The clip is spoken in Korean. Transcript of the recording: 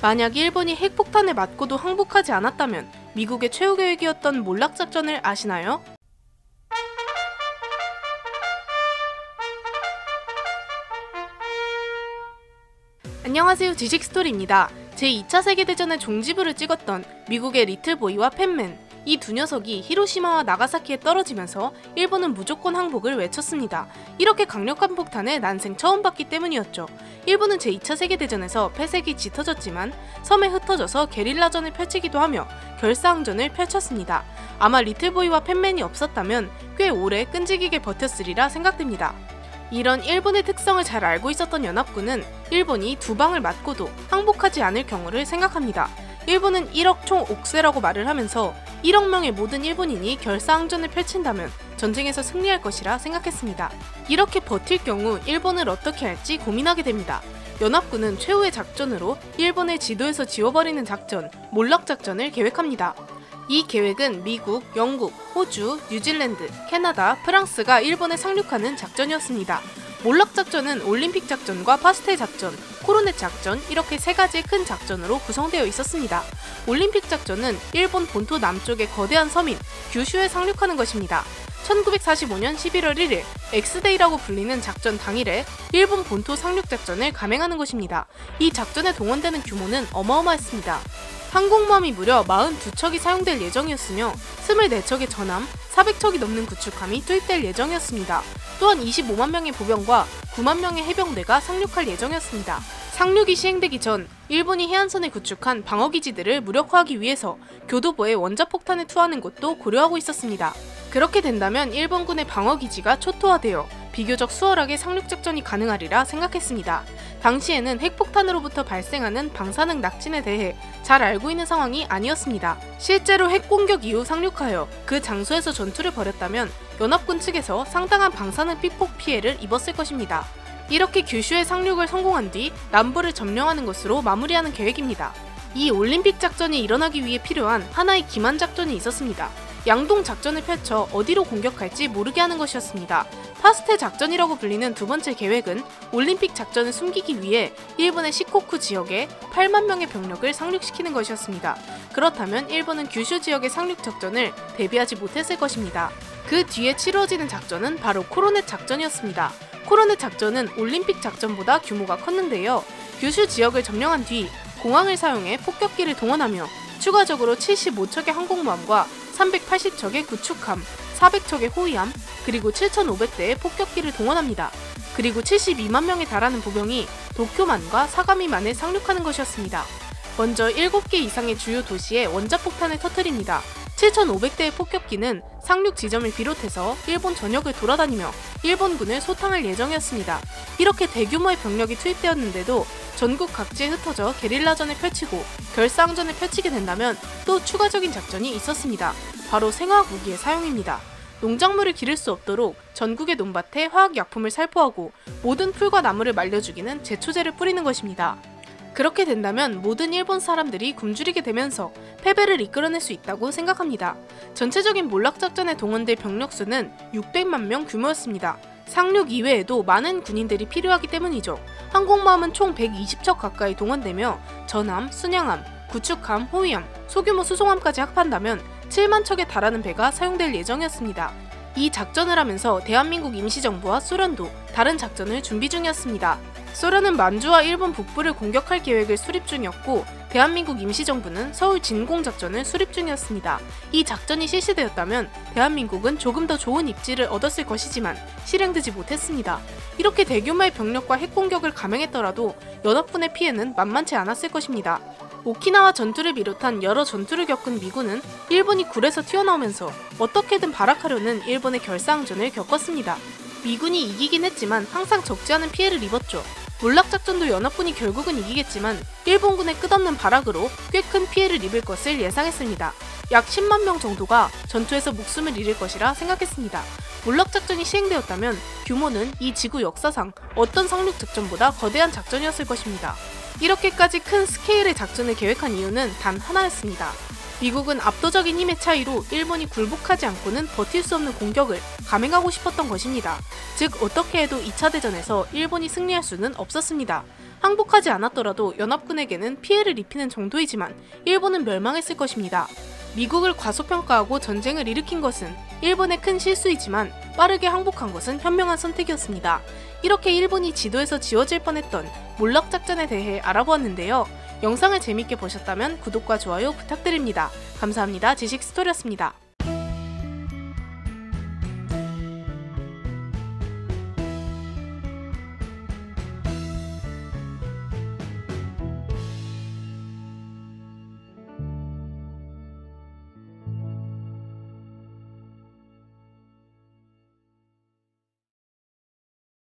만약 일본이 핵폭탄을 맞고도 항복하지 않았다면 미국의 최후 계획이었던 몰락작전을 아시나요? 안녕하세요, 지식스토리입니다. 제2차 세계대전의 종지부를 찍었던 미국의 리틀보이와 팻맨, 이 두 녀석이 히로시마와 나가사키에 떨어지면서 일본은 무조건 항복을 외쳤습니다. 이렇게 강력한 폭탄을 난생 처음 봤기 때문이었죠. 일본은 제2차 세계대전에서 패색이 짙어졌지만 섬에 흩어져서 게릴라전을 펼치기도 하며 결사항전을 펼쳤습니다. 아마 리틀보이와 팻맨이 없었다면 꽤 오래 끈질기게 버텼으리라 생각됩니다. 이런 일본의 특성을 잘 알고 있었던 연합군은 일본이 두 방을 맞고도 항복하지 않을 경우를 생각합니다. 일본은 1억 총 옥세라고 말을 하면서 1억 명의 모든 일본인이 결사항전을 펼친다면 전쟁에서 승리할 것이라 생각했습니다. 이렇게 버틸 경우 일본을 어떻게 할지 고민하게 됩니다. 연합군은 최후의 작전으로 일본을 지도에서 지워버리는 작전, 몰락작전을 계획합니다. 이 계획은 미국, 영국, 호주, 뉴질랜드, 캐나다, 프랑스가 일본에 상륙하는 작전이었습니다. 몰락작전은 올림픽 작전과 파스텔 작전, 코로넷 작전 이렇게 세 가지의 큰 작전으로 구성되어 있었습니다. 올림픽 작전은 일본 본토 남쪽의 거대한 섬인 규슈에 상륙하는 것입니다. 1945년 11월 1일 엑스데이라고 불리는 작전 당일에 일본 본토 상륙 작전을 감행하는 것입니다. 이 작전에 동원되는 규모는 어마어마했습니다. 항공모함이 무려 42척이 사용될 예정이었으며 24척의 전함, 400척이 넘는 구축함이 투입될 예정이었습니다. 또한 25만 명의 보병과 9만 명의 해병대가 상륙할 예정이었습니다. 상륙이 시행되기 전 일본이 해안선에 구축한 방어기지들을 무력화하기 위해서 교도보에 원자폭탄을 투하하는 것도 고려하고 있었습니다. 그렇게 된다면 일본군의 방어기지가 초토화되어 비교적 수월하게 상륙작전이 가능하리라 생각했습니다. 당시에는 핵폭탄으로부터 발생하는 방사능 낙진에 대해 잘 알고 있는 상황이 아니었습니다. 실제로 핵공격 이후 상륙하여 그 장소에서 전투를 벌였다면 연합군 측에서 상당한 방사능 피폭 피해를 입었을 것입니다. 이렇게 규슈의 상륙을 성공한 뒤 남부를 점령하는 것으로 마무리하는 계획입니다. 이 올림픽 작전이 일어나기 위해 필요한 하나의 기만 작전이 있었습니다. 양동 작전을 펼쳐 어디로 공격할지 모르게 하는 것이었습니다. 파스텔 작전이라고 불리는 두 번째 계획은 올림픽 작전을 숨기기 위해 일본의 시코쿠 지역에 8만 명의 병력을 상륙시키는 것이었습니다. 그렇다면 일본은 규슈 지역의 상륙 작전을 대비하지 못했을 것입니다. 그 뒤에 치루어지는 작전은 바로 코로넷 작전이었습니다. 코로넷 작전은 올림픽 작전보다 규모가 컸는데요. 규슈 지역을 점령한 뒤 공항을 사용해 폭격기를 동원하며 추가적으로 75척의 항공모함과 380척의 구축함, 400척의 호위함, 그리고 7,500대의 폭격기를 동원합니다. 그리고 72만 명에 달하는 보병이 도쿄만과 사가미만에 상륙하는 것이었습니다. 먼저 7개 이상의 주요 도시에 원자폭탄을 터뜨립니다. 7,500대의 폭격기는 상륙 지점을 비롯해서 일본 전역을 돌아다니며 일본군을 소탕할 예정이었습니다. 이렇게 대규모의 병력이 투입되었는데도 전국 각지에 흩어져 게릴라전을 펼치고 결사항전을 펼치게 된다면 또 추가적인 작전이 있었습니다. 바로 생화학 무기의 사용입니다. 농작물을 기를 수 없도록 전국의 논밭에 화학약품을 살포하고 모든 풀과 나무를 말려 죽이는 제초제를 뿌리는 것입니다. 그렇게 된다면 모든 일본 사람들이 굶주리게 되면서 패배를 이끌어낼 수 있다고 생각합니다. 전체적인 몰락작전에 동원될 병력 수는 600만 명 규모였습니다. 상륙 이외에도 많은 군인들이 필요하기 때문이죠. 항공모함은 총 120척 가까이 동원되며 전함, 순양함, 구축함, 호위함, 소규모 수송함까지 합한다면 7만 척에 달하는 배가 사용될 예정이었습니다. 이 작전을 하면서 대한민국 임시정부와 소련도 다른 작전을 준비 중이었습니다. 소련은 만주와 일본 북부를 공격할 계획을 수립 중이었고 대한민국 임시정부는 서울 진공작전을 수립 중이었습니다. 이 작전이 실시되었다면 대한민국은 조금 더 좋은 입지를 얻었을 것이지만 실행되지 못했습니다. 이렇게 대규모의 병력과 핵공격을 감행했더라도 연합군의 피해는 만만치 않았을 것입니다. 오키나와 전투를 비롯한 여러 전투를 겪은 미군은 일본이 굴에서 튀어나오면서 어떻게든 발악하려는 일본의 결사항전을 겪었습니다. 미군이 이기긴 했지만 항상 적지 않은 피해를 입었죠. 몰락작전도 연합군이 결국은 이기겠지만 일본군의 끝없는 발악으로 꽤 큰 피해를 입을 것을 예상했습니다. 약 10만 명 정도가 전투에서 목숨을 잃을 것이라 생각했습니다. 몰락작전이 시행되었다면 규모는 이 지구 역사상 어떤 상륙작전보다 거대한 작전이었을 것입니다. 이렇게까지 큰 스케일의 작전을 계획한 이유는 단 하나였습니다. 미국은 압도적인 힘의 차이로 일본이 굴복하지 않고는 버틸 수 없는 공격을 감행하고 싶었던 것입니다. 즉 어떻게 해도 2차 대전에서 일본이 승리할 수는 없었습니다. 항복하지 않았더라도 연합군에게는 피해를 입히는 정도이지만 일본은 멸망했을 것입니다. 미국을 과소평가하고 전쟁을 일으킨 것은 일본의 큰 실수이지만 빠르게 항복한 것은 현명한 선택이었습니다. 이렇게 일본이 지도에서 지워질 뻔했던 몰락작전에 대해 알아보았는데요. 영상을 재밌게 보셨다면 구독과 좋아요 부탁드립니다. 감사합니다. 지식스토리였습니다.